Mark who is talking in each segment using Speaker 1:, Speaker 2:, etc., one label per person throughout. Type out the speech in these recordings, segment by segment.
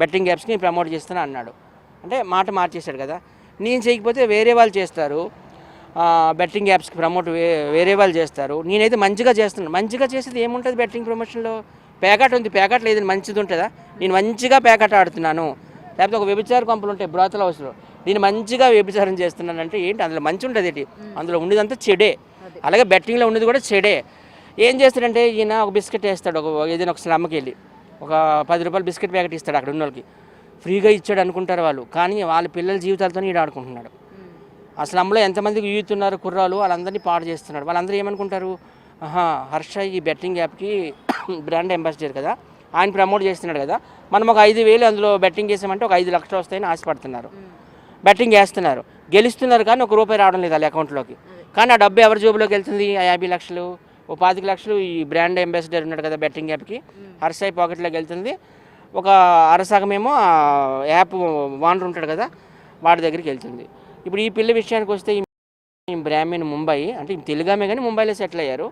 Speaker 1: Betting యాప్స్కి నేను promote చేస్తాను అన్నాడు. అంటే మాట మార్చేశాడు కదా. నేను చేయకపోతే వేరే వాళ్ళు చేస్తారు, బెట్టింగ్ యాప్స్కి ప్రమోట్ వేరే వాళ్ళు చేస్తారు. నేనైతే మంచిగా చేస్తున్నాను. మంచిగా చేసేది ఏముంటుంది బెట్టింగ్ ప్రమోషన్లో? ప్యాకెట్ ఉంది, ప్యాకెట్ లేదని మంచిది ఉంటుందా? నేను మంచిగా ప్యాకెట్ ఆడుతున్నాను. లేకపోతే ఒక వ్యభిచార కొంపలు ఉంటాయి బ్రాతల హౌస్లో, నేను మంచిగా వ్యభిచారం చేస్తున్నాను అంటే ఏంటి అందులో మంచి ఉంటుంది ఏంటి? అందులో ఉండేదంతా చెడే. అలాగే బెట్టింగ్లో ఉండేది కూడా చెడే. ఏం చేస్తాడంటే ఈయన ఒక బిస్కెట్ వేస్తాడు, ఏదైనా ఒక స్లమ్కి వెళ్ళి ఒక 10 రూపాయలు బిస్కెట్ ప్యాకెట్ ఇస్తాడు అక్కడ ఉన్న వాళ్ళకి, ఫ్రీగా ఇచ్చాడు అనుకుంటారు వాళ్ళు. కానీ వాళ్ళ పిల్లల జీవితాలతో ఈడు ఆడుకుంటున్నాడు. అసలు అమ్మలో ఎంతమందికి యూత్ ఉన్నారు కుర్రాలు, వాళ్ళందరినీ పాడు చేస్తున్నాడు. వాళ్ళందరూ ఏమనుకుంటారు, హర్ష ఈ బెట్టింగ్ యాప్కి బ్రాండ్ అంబాసిడర్ కదా, ఆయన ప్రమోట్ చేస్తున్నాడు కదా, మనం ఒక 5,000 అందులో బెట్టింగ్ చేసామంటే ఒక 5 లక్షలు వస్తాయని ఆశపడుతున్నారు. బెట్టింగ్ చేస్తున్నారు, గెలుస్తున్నారు, కానీ ₹1 రావడం లేదు వాళ్ళ అకౌంట్లోకి. కానీ ఆ డబ్బు ఎవరి జోబులోకి వెళ్తుంది? ఆ 50 లక్షలు, ఓ 25 లక్షలు ఈ బ్రాండ్ అంబాసిడర్ ఉన్నాడు కదా బెట్టింగ్ యాప్కి, హర్ష పాకెట్లోకి వెళ్తుంది. ఒక అరసగమేమో యాప్ ఓనర్ ఉంటాడు కదా వాడి దగ్గరికి వెళ్తుంది. ఇప్పుడు ఈ పిల్ల విషయానికి వస్తే, ఈ బ్రాహ్మణ్ ముంబై, అంటే తెలుగు ఆమె కానీ ముంబైలో సెటిల్ అయ్యారు.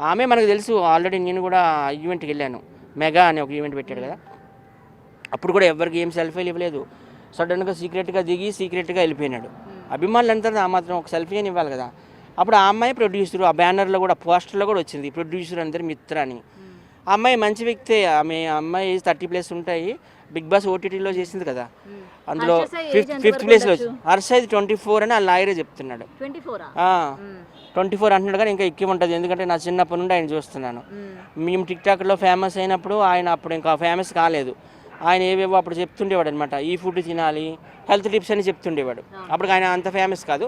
Speaker 1: ఆమె మనకు తెలుసు, ఆల్రెడీ నేను కూడా ఈవెంట్కి వెళ్ళాను, మెగా అని ఒక ఈవెంట్ పెట్టాడు కదా, అప్పుడు కూడా ఎవరికి ఏం సెల్ఫీలు ఇవ్వలేదు. సడన్గా సీక్రెట్గా దిగి సీక్రెట్గా వెళ్ళిపోయినాడు. అభిమానులు అంతా ఆ మాత్రం ఒక సెల్ఫీ అని ఇవ్వాలి కదా. అప్పుడు ఆ అమ్మాయి ప్రొడ్యూసర్, ఆ బ్యానర్లో కూడా పోస్టర్లో కూడా వచ్చింది ప్రొడ్యూసర్ అందరి మిత్ర అని. ఆ అమ్మాయి మంచి వ్యక్తే. అమ్మాయి 30+ ఉంటాయి. బిగ్ బాస్ ఓటీటీలో చేసింది కదా, అందులో 5th ప్లేస్లో వచ్చింది. హర్ష 24 అని ఆ లాయరే చెప్తున్నాడు. 24 అంటున్నాడు, కానీ ఇంకా ఎక్కువ ఉంటుంది. ఎందుకంటే నా చిన్నప్పటి నుండి ఆయన చూస్తున్నాను. మేము టిక్టాక్లో ఫేమస్ అయినప్పుడు ఆయన అప్పుడు ఇంకా ఫేమస్ కాలేదు. ఆయన ఏవేవో అప్పుడు చెప్తుండేవాడు అనమాట, ఈ ఫుడ్ తినాలి, హెల్త్ టిప్స్ అని చెప్తుండేవాడు. అప్పుడు ఆయన అంత ఫేమస్ కాదు.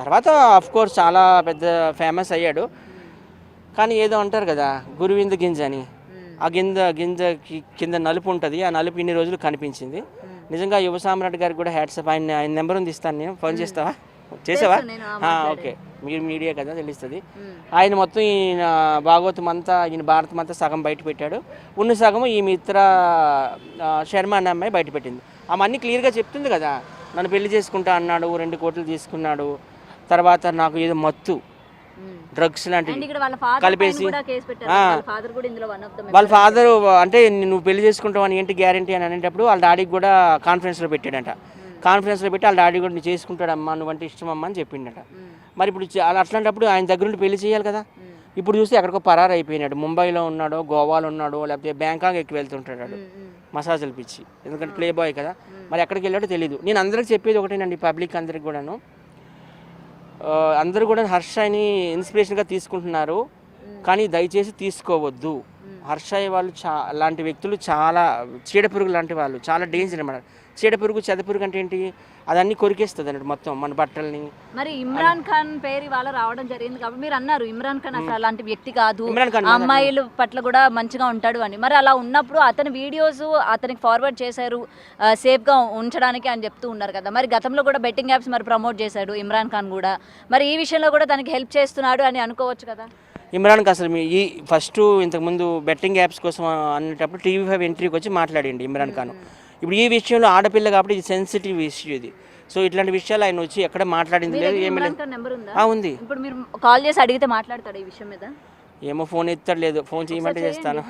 Speaker 1: తర్వాత అఫ్కోర్స్ చాలా పెద్ద ఫేమస్ అయ్యాడు. కానీ ఏదో అంటారు కదా గురువింద గింజ అని, ఆ గింజ కింద నలుపు ఉంటుంది, ఆ నలుపు ఇన్ని రోజులు కనిపించింది. నిజంగా యువ సామ్రాట్ గారికి కూడా హ్యాట్సప్. ఆయన నెంబర్ ఉంది, ఇస్తాను నేను, ఫోన్ చేస్తావా? చేసావా? ఓకే, మీరు మీడియా కదా తెలుస్తుంది. ఆయన మొత్తం ఈయన భాగవతం అంతా, ఈయన భారతం అంతా సగం బయట పెట్టాడు. ఉన్న సగం ఈ మిత్ర శర్మ అనే అమ్మాయి బయట పెట్టింది. ఆమె అన్నీ క్లియర్గా చెప్తుంది కదా, నన్ను పెళ్లి చేసుకుంటా అన్నాడు, 2 కోట్లు తీసుకున్నాడు, తర్వాత నాకు ఏదో మత్తు డ్రగ్స్ లాంటివి కలిపేసి, వాళ్ళ ఫాదర్ అంటే నువ్వు పెళ్లి చేసుకుంటావు అని ఏంటి గ్యారంటీ అని అనేటప్పుడు వాళ్ళ డాడీకి కూడా కాన్ఫరెన్స్లో పెట్టాడంట. కాన్ఫరెన్స్లో పెట్టి వాళ్ళ డాడీ కూడా నువ్వు చేసుకుంటాడమ్మా, నువ్వంటే ఇష్టమమ్మా అని చెప్పిండట. మరి ఇప్పుడు అట్లాంటప్పుడు ఆయన దగ్గర నుండి పెళ్లి చేయాలి కదా. ఇప్పుడు చూస్తే ఎక్కడికో పరారు అయిపోయినాడు, ముంబైలో ఉన్నాడో, గోవాలో ఉన్నాడో, లేకపోతే బ్యాంకాక్ ఎక్కువ వెళ్తుంటాడు మసాజులు పిచ్చి, ఎందుకంటే ప్లే బాయ్ కదా. మరి ఎక్కడికి వెళ్ళాడో తెలియదు. నేను అందరికి చెప్పేది ఒకటేనండి, పబ్లిక్ అందరికి కూడాను, అందరూ కూడా హర్షని ఇన్స్పిరేషన్గా తీసుకుంటున్నారు, కానీ దయచేసి తీసుకోవద్దు. హర్ష వాళ్ళు లాంటి వ్యక్తులు చాలా చీడపురుగు లాంటి వాళ్ళు, చాలా డేంజర్ అన్నమాట. చీడపురుగు చెదపురుగు అంటే ఏంటి, అదన్నీ కొరికేస్తుంది అన్నట్టు మొత్తం మన బట్టల్ని.
Speaker 2: మరి ఇమ్రాన్ ఖాన్ పేరు ఇవాళ రావడం జరిగింది కాబట్టి మీరు అన్నారు ఇమ్రాన్ ఖాన్ అసలు అలాంటి వ్యక్తి కాదు, అమ్మాయిల పట్ల కూడా మంచిగా ఉంటాడు అని. మరి అలా ఉన్నప్పుడు అతని వీడియోస్ అతనికి ఫార్వర్డ్ చేశారు సేఫ్గా ఉంచడానికి అని చెప్తూ ఉన్నారు కదా. మరి గతంలో కూడా బెట్టింగ్ యాప్స్ మరి ప్రమోట్ చేశాడు ఇమ్రాన్ ఖాన్ కూడా, మరి ఈ విషయంలో కూడా తనకి హెల్ప్ చేస్తున్నాడు అని అనుకోవచ్చు కదా.
Speaker 1: ఇమ్రాన్కి అసలు ఈ ఫస్ట్ ఇంతకుముందు బెట్టింగ్ యాప్స్ కోసం అనేటప్పుడు TV5 ఎంట్రీకి వచ్చి మాట్లాడండి ఇమ్రాన్ ఖాన్. ఇప్పుడు ఈ విషయంలో ఆడపిల్ల కాబట్టి ఇది సెన్సిటివ్ ఇష్యూ ఇది. సో ఇట్లాంటి విషయాలు ఆయన వచ్చి ఎక్కడ మాట్లాడింది లేదు, ఏమీ లేదు. ఉంది.
Speaker 2: ఇప్పుడు మీరు కాల్ చేసి అడిగితే మాట్లాడతాడు ఈ విషయం మీద?
Speaker 1: ఏమో ఫోన్ ఎత్తాడు, లేదు, ఫోన్ చేయమంటే చేస్తాను.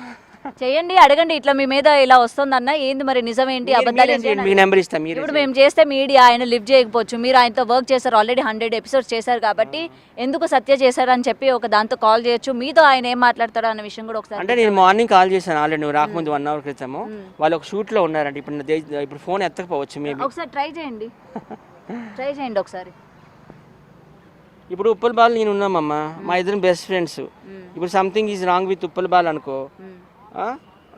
Speaker 2: చేయండి, అడగండి, ఇట్లా మీ మీద ఇలా వస్తుందన్న ఏంది మరి నిజం ఏంటి అబద్ధాలు ఏంటి. ఇప్పుడు మేము చేస్తే మీడియా ఆయన లిఫ్ట్ చేయకపోవచ్చు, మీరు ఆయనతో వర్క్ చేశారు, ఆల్రెడీ 100 ఎపిసోడ్స్ చేశారు కాబట్టి ఎందుకు సత్య చేశారు అని చెప్పి ఒక దాంతో కాల్ చేయొచ్చు. మీతో ఆయన ఏం మాట్లాడతాడో అన్న విషయం కూడా ఒకసారి.
Speaker 1: అంటే నేను మార్నింగ్ కాల్ చేశాను ఆల్రెడీ, నువ్వు రాకముందు 1 అవర్ క్రితము. వాళ్ళు ఒక షూట్లో ఉన్నారంటే ఇప్పుడు ఫోన్ ఎత్తకపోవచ్చు, మేబీ
Speaker 2: ఒకసారి ట్రై చేయండి ఒకసారి.
Speaker 1: ఇప్పుడు ఉప్పల్ బాల్ నేను ఉన్నామమ్మా, మా ఇద్దరు బెస్ట్ ఫ్రెండ్స్. ఇప్పుడు something is wrong with Uppal ball అనుకో,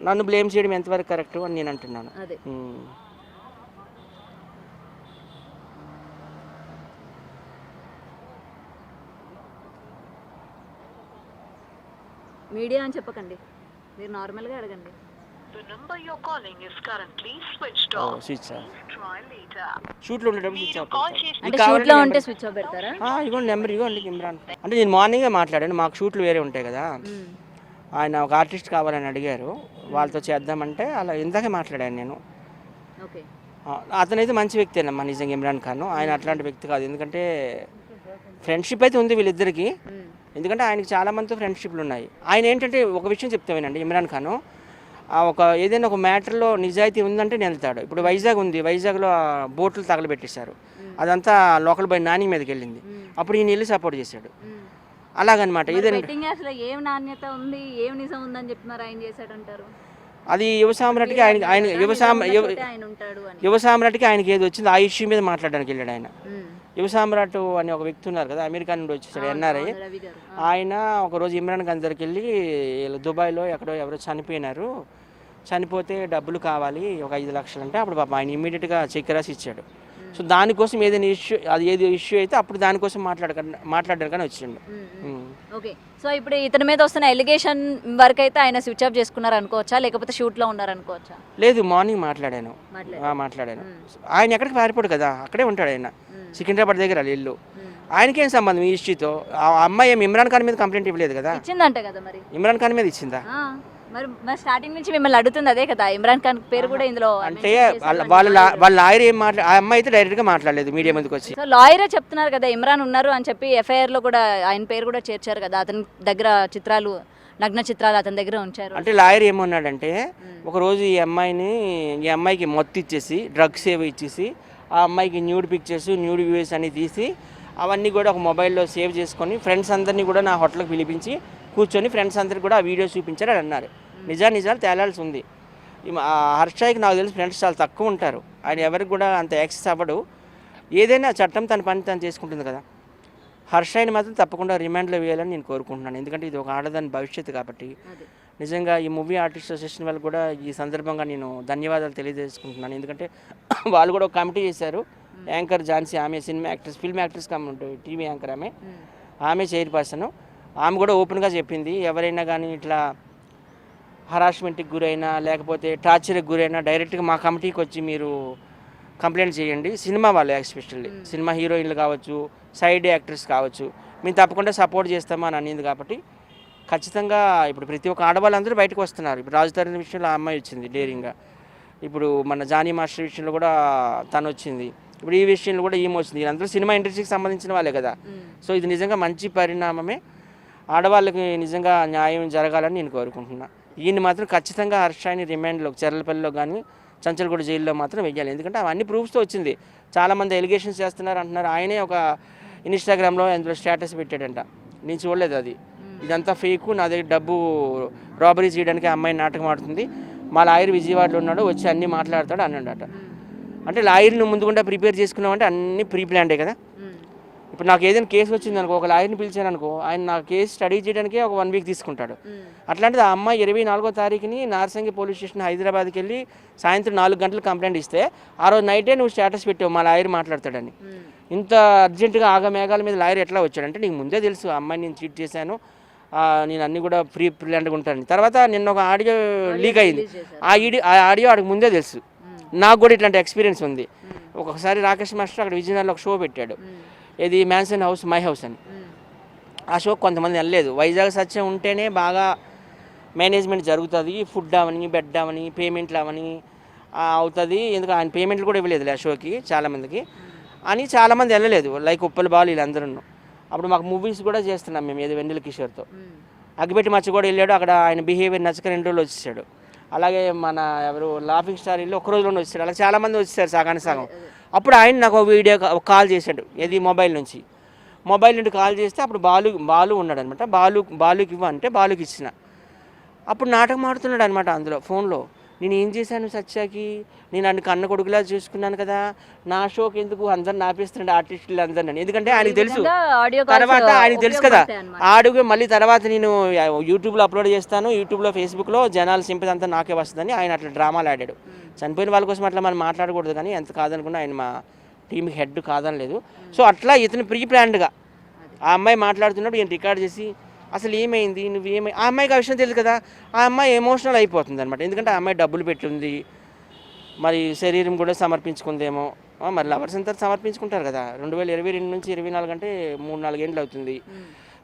Speaker 1: నన్ను బ్లేమ్ చేయడం ఎంతవరకు కరెక్ట్ అని నేను అంటున్నాను.
Speaker 2: మీడియా అని చెప్పకండి, మీరు నార్మల్గా అడగండి.
Speaker 1: షూట్లో ఉండేటప్పుడు స్విచ్ ఆఫ్
Speaker 2: అంటే షూట్లో ఉంటే స్విచ్ ఆఫ్ పెడతారా?
Speaker 1: ఇగోండి నెంబర్, ఇగోండి ఇమ్రాన్. అంటే నేను మార్నింగే మాట్లాడాను, మాకు షూట్లు వేరే ఉంటాయి కదా, ఆయన ఒక ఆర్టిస్ట్ కావాలని అడిగారు, వాళ్ళతో చేద్దామంటే అలా ఇందాకే మాట్లాడాను నేను. అతనైతే మంచి వ్యక్తేనమ్మా నిజంగా ఇమ్రాన్ ఖాన్. ఆయన అట్లాంటి వ్యక్తి కాదు, ఎందుకంటే ఫ్రెండ్షిప్ అయితే ఉంది వీళ్ళిద్దరికి, ఎందుకంటే ఆయనకి చాలా మందితో ఫ్రెండ్షిప్లు ఉన్నాయి. ఆయన ఏంటంటే ఒక విషయం చెప్తామేనండి, ఇమ్రాన్ ఖాన్ ఒక ఏదైనా ఒక మ్యాటర్లో నిజాయితీ ఉందంటే వెళ్తాడు. ఇప్పుడు వైజాగ్ ఉంది, వైజాగ్లో బోట్లు తగలబెట్టేశారు, అదంతా లోకల్ బై నాని మీదకి వెళ్ళింది, అప్పుడు ఈయన వెళ్ళి సపోర్ట్ చేశాడు. అలాగనమాట. ఏదైనా
Speaker 2: బెట్టింగ్ యాప్స్లో ఏం నాణ్యత ఉంది, ఏం నిజం ఉందని చెప్తున్నారు ఆయన చేశాడంటారు.
Speaker 1: అది యువ సామ్రాట్కి ఆయన యువ సామ్రాట్కి ఆయనకి ఏది వచ్చింది ఆ ఇష్యూ మీద మాట్లాడడానికి వెళ్ళాడు ఆయన. యువ సామ్రాట్ అని ఒక వ్యక్తి ఉన్నారు కదా, అమెరికా నుండి వచ్చేసాడు, ఎన్ఆర్ఐ. ఆయన ఒకరోజు ఇమ్రాన్ ఖాన్ దగ్గరికి వెళ్ళి దుబాయ్లో ఎక్కడో ఎవరో చనిపోయినారు, చనిపోతే డబ్బులు కావాలి ఒక 5 లక్షలు అంటే అప్పుడు పాపం ఆయన ఇమ్మీడియట్గా చెక్ రాసి ఇచ్చాడు. సో దానికోసం ఏదైనా ఇష్యూ, అది ఏది ఇష్యూ అయితే అప్పుడు దానికోసం మాట్లాడారు కానీ వచ్చిండు.
Speaker 2: ఓకే, సో ఇప్పుడు ఇతని మీద వస్తున్న ఎలిగేషన్ వరకు అయితే ఆయన స్విచ్ ఆఫ్ చేసుకున్నారు అనుకోవచ్చా, లేకపోతే షూట్లో ఉన్నారు అనుకోవచ్చా?
Speaker 1: లేదు, మార్నింగ్ మాట్లాడాను. ఆయన ఎక్కడికి పారిపోడు కదా, అక్కడే ఉంటాడు ఆయన, సికింద్రాబాద్ దగ్గర ఇల్లు. ఆయనకేం సంబంధం ఈ ఇష్యూతో? ఆ అమ్మాయి ఏం ఇమ్రాన్ ఖాన్ మీద కంప్లైంట్ ఇవ్వలేదు కదా.
Speaker 2: ఇచ్చిందంట కదా మరి,
Speaker 1: ఇమ్రాన్ ఖాన్ మీద ఇచ్చిందా?
Speaker 2: మరి స్టార్టింగ్ నుంచి మిమ్మల్ని అడుగుతుంది అదే కదా, ఇమ్రాన్ ఖాన్ పేరు కూడా ఇందులో
Speaker 1: అంటే వాళ్ళ లాయర్ ఏం ఆ అమ్మాయి అయితే డైరెక్ట్గా మాట్లాడలేదు, మీడియా ముందుకు వచ్చి.
Speaker 2: సో లాయరే చెప్తున్నారు కదా ఇమ్రాన్ ఉన్నారు అని చెప్పి, ఎఫ్ఐఆర్లో కూడా ఆయన పేరు కూడా చేర్చారు కదా, అతని దగ్గర చిత్రాలు, నగ్న చిత్రాలు అతని దగ్గర ఉంచారు.
Speaker 1: అంటే లాయర్ ఏమన్నాడంటే, ఒకరోజు ఈ అమ్మాయికి మొత్తం ఇచ్చేసి, డ్రగ్స్ ఏవో ఇచ్చేసి, ఆ అమ్మాయికి న్యూడ్ పిక్చర్స్, న్యూడ్ వ్యూస్ అన్ని తీసి అవన్నీ కూడా ఒక మొబైల్లో సేవ్ చేసుకొని ఫ్రెండ్స్ అందరినీ కూడా నా హోటల్కి పిలిపించి కూర్చొని ఫ్రెండ్స్ అందరికి కూడా ఆ వీడియో చూపించారు అని అన్నారు. నిజాలు తేలాల్సి ఉంది. హర్షాయికి నాకు తెలిసి ఫ్రెండ్స్ చాలా తక్కువ ఉంటారు, ఆయన ఎవరికి కూడా అంత యాక్సెస్ అవ్వడు. ఏదైనా చట్టం తన పని తను చేసుకుంటుంది కదా. హర్షాయిని మాత్రం తప్పకుండా రిమాండ్లో వేయాలని నేను కోరుకుంటున్నాను, ఎందుకంటే ఇది ఒక ఆడదాని భవిష్యత్తు కాబట్టి. నిజంగా ఈ మూవీ ఆర్టిస్ట్ అసోసియేషన్ వాళ్ళు కూడా ఈ సందర్భంగా నేను ధన్యవాదాలు తెలియజేసుకుంటున్నాను, ఎందుకంటే వాళ్ళు కూడా ఒక కమిటీ చేశారు. యాంకర్ ఝాన్సీ, ఆమె cinema actress, film actress committee, TV anchor ఆమె చైర్పర్సన్. ఆమె కూడా ఓపెన్గా చెప్పింది, ఎవరైనా కానీ ఇట్లా హరాస్మెంట్కి గురైనా లేకపోతే టార్చర్కి గురైనా డైరెక్ట్గా మా కమిటీకి వచ్చి మీరు కంప్లైంట్ చేయండి. సినిమా వాళ్ళు ఎస్పెషల్లీ సినిమా హీరోయిన్లు కావచ్చు, సైడ్ యాక్టర్స్ కావచ్చు, మేము తప్పకుండా సపోర్ట్ చేస్తామా అని అనింది. కాబట్టి ఖచ్చితంగా ఇప్పుడు ప్రతి ఒక్క ఆడవాళ్ళందరూ బయటకు వస్తున్నారు. ఇప్పుడు రాజధాని విషయంలో ఆ అమ్మాయి వచ్చింది డేరింగ్గా, ఇప్పుడు మన జానీ మాస్టర్ విషయంలో కూడా తను వచ్చింది, ఇప్పుడు ఈ విషయంలో కూడా ఈమె వచ్చింది. వీళ్ళందరూ సినిమా ఇండస్ట్రీకి సంబంధించిన వాళ్ళే కదా. సో ఇది నిజంగా మంచి పరిణామమే, ఆడవాళ్ళకి నిజంగా న్యాయం జరగాలని నేను కోరుకుంటున్నా. ఈయన మాత్రం ఖచ్చితంగా హర్షాయిని రిమాండ్లో చెర్లపల్లిలో కానీ చంచల్గూడ జైల్లో మాత్రం వెయ్యాలి, ఎందుకంటే అవన్నీ ప్రూఫ్స్తో వచ్చింది. చాలామంది ఎలిగేషన్స్ చేస్తున్నారు అంటున్నారు. ఆయనే ఒక ఇన్స్టాగ్రామ్లో అందులో స్టేటస్ పెట్టాడంట, నేను చూడలేదు అది, ఇదంతా ఫేకు, నా దగ్గర డబ్బు రాబరీ చేయడానికి అమ్మాయి నాటకం ఆడుతుంది, మా లాయర్ విజయవాడలో ఉన్నాడు, వచ్చి అన్నీ మాట్లాడతాడు అన్నాడట. అంటే లాయర్ని ముందుకుండా ప్రిపేర్ చేసుకున్నామంటే అన్నీ ప్రీ ప్లాన్డే కదా. ఇప్పుడు నాకు ఏదైనా కేసు వచ్చింది అనుకో, ఒక లాయర్ని పిలిచాను అనుకో, ఆయన నా కేసు స్టడీ చేయడానికి ఒక 1 వీక్ తీసుకుంటాడు. అట్లాంటిది ఆ అమ్మాయి 24వ తారీఖుని నార్సింగి పోలీస్ స్టేషన్ హైదరాబాద్కి వెళ్ళి సాయంత్రం 4 గంటలకు కంప్లైంట్ ఇస్తే ఆ రోజు నైటే నువ్వు స్టేటస్ పెట్టావు మా లాయర్ మాట్లాడతాడని. ఇంత అర్జెంటుగా ఆగమేఘాల మీద లాయర్ ఎట్లా వచ్చాడంటే, నీకు ముందే తెలుసు ఆ అమ్మాయిని నేను చీట్ చేశాను, నేను అన్నీ కూడా ప్రీ ప్లాన్డ్గా ఉంటాను. తర్వాత నిన్న ఒక ఆడియో లీక్ అయింది, ఆ ఆడియో ఆడికి ముందే తెలుసు. నాకు కూడా ఇట్లాంటి ఎక్స్పీరియన్స్ ఉంది. ఒకసారి రాకేష్ మాస్టర్ అక్కడ విజయనగరంలో ఒక షో పెట్టాడు, ఇది మ్యాన్సన్ హౌస్ మై హౌస్ అని. ఆ షో కొంతమంది వెళ్ళలేదు. వైజాగ్ సత్యం ఉంటేనే బాగా మేనేజ్మెంట్ జరుగుతుంది, ఫుడ్ అవని, బెడ్ అవని, పేమెంట్లు అవని అవుతుంది, ఎందుకు ఆయన పేమెంట్లు కూడా ఇవ్వలేదు ఆ షోకి చాలామందికి అని చాలామంది వెళ్ళలేదు, లైక్ ఉప్పల బాలు వీళ్ళందరూ. అప్పుడు మాకు మూవీస్ కూడా చేస్తున్నాం మేము, ఏదో వెన్నెల కిషోర్తో. అగ్గిపెట్టి మచ్చ కూడా వెళ్ళాడు, అక్కడ ఆయన బిహేవియర్ నచ్చక 2 రోజులు వచ్చేసాడు. అలాగే మన ఎవరు లాఫింగ్ స్టార్ ఇల్లు 1 రోజులోనే వచ్చాడు. అలా చాలామంది వచ్చేసారు సగానికి సగం. అప్పుడు ఆయన నాకు ఒక వీడియో కాల్ చేశాడు, ఏది మొబైల్ నుండి కాల్ చేస్తే అప్పుడు బాలు ఉన్నాడు అనమాట. బాలుకి ఇవ్వంటే బాలుకి ఇచ్చిన. అప్పుడు నాటకం ఆడుతున్నాడు అనమాట అందులో ఫోన్లో. నేను ఏం చేశాను సత్యాకి, నేను అన్ని కన్న కొడుకులా చూసుకున్నాను కదా, నా షోకి ఎందుకు అందరిని ఆపేస్తున్నాడు ఆర్టిస్టులు అందరిని. ఎందుకంటే ఆయనకు తెలుసు, తర్వాత ఆయనకు తెలుసు కదా ఆడియో మళ్ళీ తర్వాత నేను యూట్యూబ్లో అప్లోడ్ చేస్తాను, యూట్యూబ్లో ఫేస్బుక్లో జనాల సింపతి అంతా నాకే వస్తుందని ఆయన అట్లా డ్రామాలు ఆడాడు. చనిపోయిన వాళ్ళ కోసం అట్లా మనం మాట్లాడకూడదు, కానీ ఎంత కాదనుకున్నా ఆయన మా టీంకి హెడ్ కాదనలేదు. సో అట్లా ఇతను ప్రీ ప్లాన్డ్గా ఆ అమ్మాయి మాట్లాడుతున్నప్పుడు ఈయన రికార్డ్ చేసి అసలు ఏమైంది ఆ అమ్మాయికి ఆ విషయం తెలియదు కదా, ఆ అమ్మాయి ఎమోషనల్ అయిపోతుంది అనమాట. ఎందుకంటే ఆ అమ్మాయి డబ్బులు పెట్టింది, మరి శరీరం కూడా సమర్పించుకుందేమో, మరి లవర్స్ అంతా సమర్పించుకుంటారు కదా. 2022 నుంచి 24 అంటే 3-4 ఏళ్ళు అవుతుంది.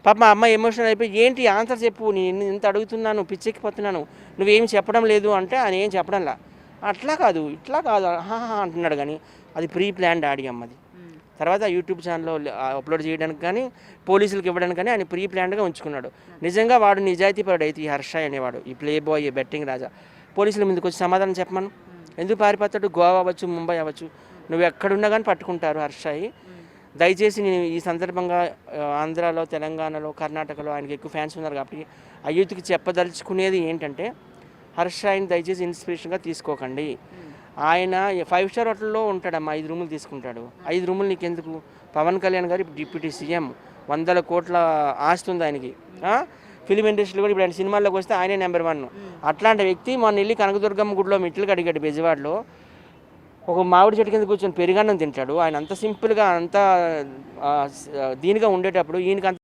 Speaker 1: పాప మా అమ్మాయి ఎమోషనల్ అయిపోయి, ఏంటి ఆన్సర్ చెప్పు, నేను ఇంత అడుగుతున్నాను, పిచ్చెక్కిపోతున్నాను, నువ్వేమి చెప్పడం లేదు అంటే ఆయన ఏం చెప్పడంలా. అట్లా కాదు ఇట్లా కాదు అంటున్నాడు, కానీ అది ప్రీ ప్లాన్డ్ ఆడియో అమ్మది. తర్వాత యూట్యూబ్ ఛానల్లో అప్లోడ్ చేయడానికి కానీ పోలీసులకు ఇవ్వడానికి కానీ ఆయన ప్రీ ప్లాన్డ్గా ఉంచుకున్నాడు. నిజంగా వాడు నిజాయితీపరుడు అయితే ఈ హర్ష అనేవాడు, ఈ ప్లే బాయ్, ఈ బెట్టింగ్ రాజా పోలీసుల ముందుకు వచ్చి సమాధానం చెప్పమను. ఎందుకు పారిపోతాడు? గోవా అవ్వచ్చు, ముంబై అవ్వచ్చు, నువ్వు ఎక్కడున్నా కానీ పట్టుకుంటారు హర్షాయి. దయచేసి నేను ఈ సందర్భంగా ఆంధ్రాలో, తెలంగాణలో, కర్ణాటకలో ఆయనకి ఎక్కువ ఫ్యాన్స్ ఉన్నారు కాబట్టి ఆ యూత్కి చెప్పదలుచుకునేది ఏంటంటే, హర్షాయిని దయచేసి ఇన్స్పిరేషన్గా తీసుకోకండి. ఆయన 5 స్టార్ హోటల్లో ఉంటాడమ్మా, 5 రూములు తీసుకుంటాడు. 5 రూములు నీకెందుకు? పవన్ కళ్యాణ్ గారు డిప్యూటీ సీఎం, 100 కోట్ల ఆస్తి ఉంది ఆయనకి. ఫిలిం ఇండస్ట్రీలో కూడా ఇప్పుడు ఆయన సినిమాల్లోకి వస్తే ఆయనే నెంబర్ 1. అట్లాంటి వ్యక్తి మొన్న వెళ్ళి కనకదుర్గమ్మ గుడిలో మెట్లు కడిగాడు బెజవాడలో. ఒక మామిడి చెట్టు కింద కూర్చొని పెరుగన్నం తింటాడు. ఆయన అంత సింపుల్గా అంత దీనిగా ఉండేటప్పుడు ఈయనకి